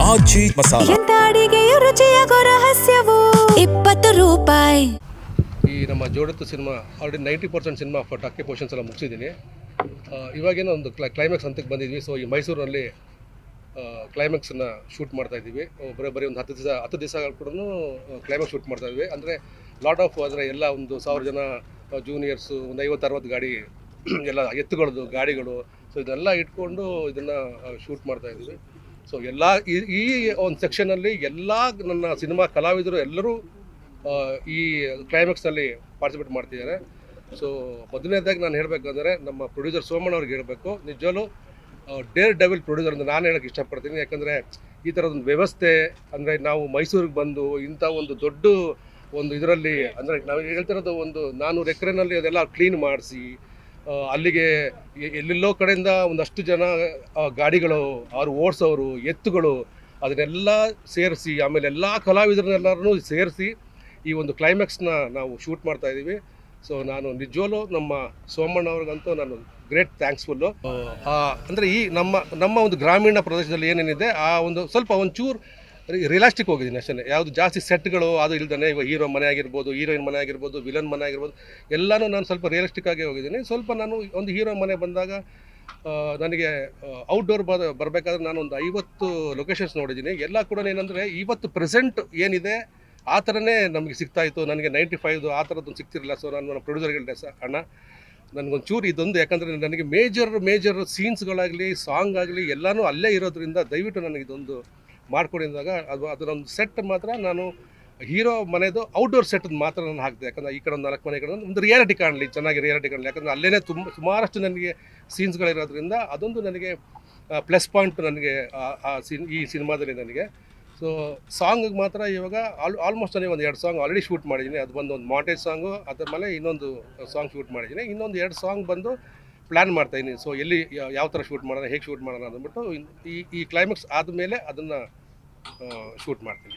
ಆಚಿ ಮಸಾಲ. ಎಂತ ಅಡಿಗೆಯ ರುಚಿಯಾಗೋ ರಹಸ್ಯವು 20 ರೂಪಾಯಿ. ಈ ನಮ್ಮ ಜೋಡತ್ತು ಸಿನಿಮಾ ಆಲ್ರೆಡಿ 90% ಸಿನಿಮಾ ಟಾಕಿ ಪೋರ್ಷನ್ಸ್ ಎಲ್ಲ ಮುಗಿಸಿದ್ದೀನಿ. ಇವಾಗೇನೋ ಒಂದು ಕ್ಲೈಮ್ಯಾಕ್ಸ್ ಹಂತಕ್ಕೆ ಬಂದಿದ್ವಿ. ಸೊ ಈ ಮೈಸೂರಿನಲ್ಲಿ ಕ್ಲೈಮ್ಯಾಕ್ಸನ್ನು ಶೂಟ್ ಮಾಡ್ತಾಯಿದ್ದೀವಿ. ಬರೀ ಒಂದು 10 ದಿವಸ ಕೂಡ ಕ್ಲೈಮ್ಯಾಕ್ಸ್ ಶೂಟ್ ಮಾಡ್ತಾಯಿದ್ವಿ. ಅಂದರೆ ಲಾಟ್ ಆಫ್ ಅಂದರೆ ಎಲ್ಲ ಒಂದು 1000 ಜನ ಜೂನಿಯರ್ಸು, ಒಂದು 50-60 ಗಾಡಿ ಎಲ್ಲ ಎತ್ತುಗಳದ್ದು ಗಾಡಿಗಳು, ಸೊ ಇದೆಲ್ಲ ಇಟ್ಕೊಂಡು ಇದನ್ನು ಶೂಟ್ ಮಾಡ್ತಾಯಿದ್ದೀವಿ. ಸೊ ಎಲ್ಲ ಈ ಒಂದು ಸೆಕ್ಷನಲ್ಲಿ ಎಲ್ಲ ನನ್ನ ಸಿನಿಮಾ ಕಲಾವಿದರು ಎಲ್ಲರೂ ಈ ಕ್ಲೈಮ್ಯಾಕ್ಸ್ನಲ್ಲಿ ಪಾರ್ಟಿಸಿಪೇಟ್ ಮಾಡ್ತಿದ್ದಾರೆ. ಸೊ ಮೊದಲನೇದಾಗಿ ನಾನು ಹೇಳಬೇಕಂದ್ರೆ ನಮ್ಮ ಪ್ರೊಡ್ಯೂಸರ್ ಸೋಮಣ್ಣ ಅವ್ರಿಗೆ ಹೇಳಬೇಕು, ನಿಜವೂ ಡೇರ್ ಡೆವಿಲ್ ಪ್ರೊಡ್ಯೂಸರ್ ಅಂತ ನಾನು ಹೇಳೋಕ್ಕೆ ಇಷ್ಟಪಡ್ತೀನಿ. ಯಾಕಂದರೆ ಈ ಥರದೊಂದು ವ್ಯವಸ್ಥೆ ಅಂದರೆ ನಾವು ಮೈಸೂರಿಗೆ ಬಂದು ಇಂಥ ಒಂದು ದೊಡ್ಡ ಒಂದು ಇದರಲ್ಲಿ ಅಂದರೆ ನಾವು ಹೇಳ್ತಿರೋದು ಒಂದು 400 ಎಕರೆನಲ್ಲಿ ಅದೆಲ್ಲ ಕ್ಲೀನ್ ಮಾಡಿಸಿ ಅಲ್ಲಿಗೆ ಎಲ್ಲೆಲ್ಲೋ ಕಡೆಯಿಂದ ಒಂದಷ್ಟು ಜನ ಗಾಡಿಗಳು ಅವ್ರು ಓಡಿಸೋರು ಎತ್ತುಗಳು ಅದನ್ನೆಲ್ಲ ಸೇರಿಸಿ ಆಮೇಲೆ ಎಲ್ಲ ಕಲಾವಿದರನ್ನೆಲ್ಲರನ್ನೂ ಸೇರಿಸಿ ಈ ಒಂದು ಕ್ಲೈಮ್ಯಾಕ್ಸ್ನ ನಾವು ಶೂಟ್ ಮಾಡ್ತಾಯಿದ್ದೀವಿ. ಸೊ ನಾನು ನಿಜವೂ ನಮ್ಮ ಸೋಮಣ್ಣ ಅವ್ರಿಗಂತೂ ನಾನು ಗ್ರೇಟ್ ಥ್ಯಾಂಕ್ಸ್ಫುಲ್ಲು. ಅಂದರೆ ಈ ನಮ್ಮ ಒಂದು ಗ್ರಾಮೀಣ ಪ್ರದೇಶದಲ್ಲಿ ಏನೇನಿದೆ ಆ ಒಂದು ಸ್ವಲ್ಪ ಒಂಚೂರು ರಿಯಲಿಸ್ಟಿಕ್ ಹೋಗಿದ್ದೀನಿ ಅಷ್ಟೇ. ಯಾವುದು ಜಾಸ್ತಿ ಸೆಟ್ಗಳು ಅದು ಇಲ್ದೇ ಇವಾಗ ಹೀರೋ ಮನೆ ಆಗಿರ್ಬೋದು, ಹೀರೋಯಿನ್ ಮನೆ ಆಗಿರ್ಬೋದು, ವಿಲನ್ ಮನೆ ಆಗಿರ್ಬೋದು, ಎಲ್ಲನೂ ನಾನು ಸ್ವಲ್ಪ ರಿಯಲಿಸ್ಟಿಕ್ ಆಗಿ ಹೋಗಿದ್ದೀನಿ. ಸ್ವಲ್ಪ ನಾನು ಒಂದು ಹೀರೋ ಮನೆ ಬಂದಾಗ ನನಗೆ ಔಟ್ಡೋರ್ ಬರಬೇಕಾದ್ರೆ ನಾನು ಒಂದು 50 ಲೊಕೇಶನ್ಸ್ ನೋಡಿದ್ದೀನಿ. ಎಲ್ಲ ಕೂಡ ಏನಂದರೆ ಇವತ್ತು ಪ್ರೆಸೆಂಟ್ ಏನಿದೆ ಆ ಥರನೇ ನಮಗೆ ಸಿಗ್ತಾಯಿತ್ತು. ನನಗೆ 95 ಆ ಥರದ್ದೊಂದು ಸಿಗ್ತಿರಲಿಲ್ಲ. ಸೊ ನಾನು ನನ್ನ ಪ್ರೊಡ್ಯೂಸರ್ಗೆ ಹೇಳಿದೆ, ಅಣ್ಣ ನನಗೊಂದು ಚೂರು ಇದೊಂದು, ಯಾಕಂದರೆ ನನಗೆ ಮೇಜರ್ ಸೀನ್ಸ್ಗಳಾಗಲಿ ಸಾಂಗ್ ಆಗಲಿ ಎಲ್ಲನೂ ಅಲ್ಲೇ ಇರೋದ್ರಿಂದ ದಯವಿಟ್ಟು ನನಗೆ ಇದೊಂದು ಮಾಡ್ಕೊಂಡಿದ್ದಾಗ ಅದರೊಂದು ಸೆಟ್ ಮಾತ್ರ ನಾನು ಹೀರೋ ಮನೆದು ಔಟ್ಡೋರ್ ಸೆಟ್ ಮಾತ್ರ ನಾನು ಹಾಕಿದೆ. ಯಾಕಂದರೆ ಈ ಕಡೆ ಒಂದು 4 ಮನೆ ಕಡೆ ಒಂದು ರಿಯಾಲಿಟಿ ಕಾಣಲಿ, ಚೆನ್ನಾಗಿ ರಿಯಾಲಿಟಿ ಕಾಣಲಿ. ಯಾಕಂದರೆ ಅಲ್ಲೇ ಸುಮಾರಷ್ಟು ನನಗೆ ಸೀನ್ಸ್ಗಳಿರೋದ್ರಿಂದ ಅದೊಂದು ನನಗೆ ಪ್ಲಸ್ ಪಾಯಿಂಟ್ ನನಗೆ ಈ ಸಿನಿಮಾದಲ್ಲಿ ನನಗೆ. ಸೊ ಸಾಂಗಿಗೆ ಮಾತ್ರ ಇವಾಗ ಆಲ್ಮೋಸ್ಟ್ ನನಗೆ ಒಂದು 2 ಸಾಂಗ್ ಆಲ್ರೆಡಿ ಶೂಟ್ ಮಾಡಿದ್ದೀನಿ. ಅದು ಒಂದು ಮಾಂಟೇಜ್ ಸಾಂಗು, ಅದ್ರ ಮೇಲೆ ಇನ್ನೊಂದು ಸಾಂಗ್ ಶೂಟ್ ಮಾಡಿದ್ದೀನಿ. ಇನ್ನೊಂದು 2 ಸಾಂಗ್ ಬಂದು ಪ್ಲ್ಯಾನ್ ಮಾಡ್ತಾಯಿದ್ದೀನಿ. ಸೊ ಎಲ್ಲಿ ಯಾವ ಥರ ಶೂಟ್ ಮಾಡೋಣ, ಹೇಗೆ ಶೂಟ್ ಮಾಡೋಣ ಅಂದ್ಬಿಟ್ಟು ಈ ಕ್ಲೈಮ್ಯಾಕ್ಸ್ ಆದಮೇಲೆ ಅದನ್ನು ಶೂಟ್ ಮಾಡ್ತೀನಿ.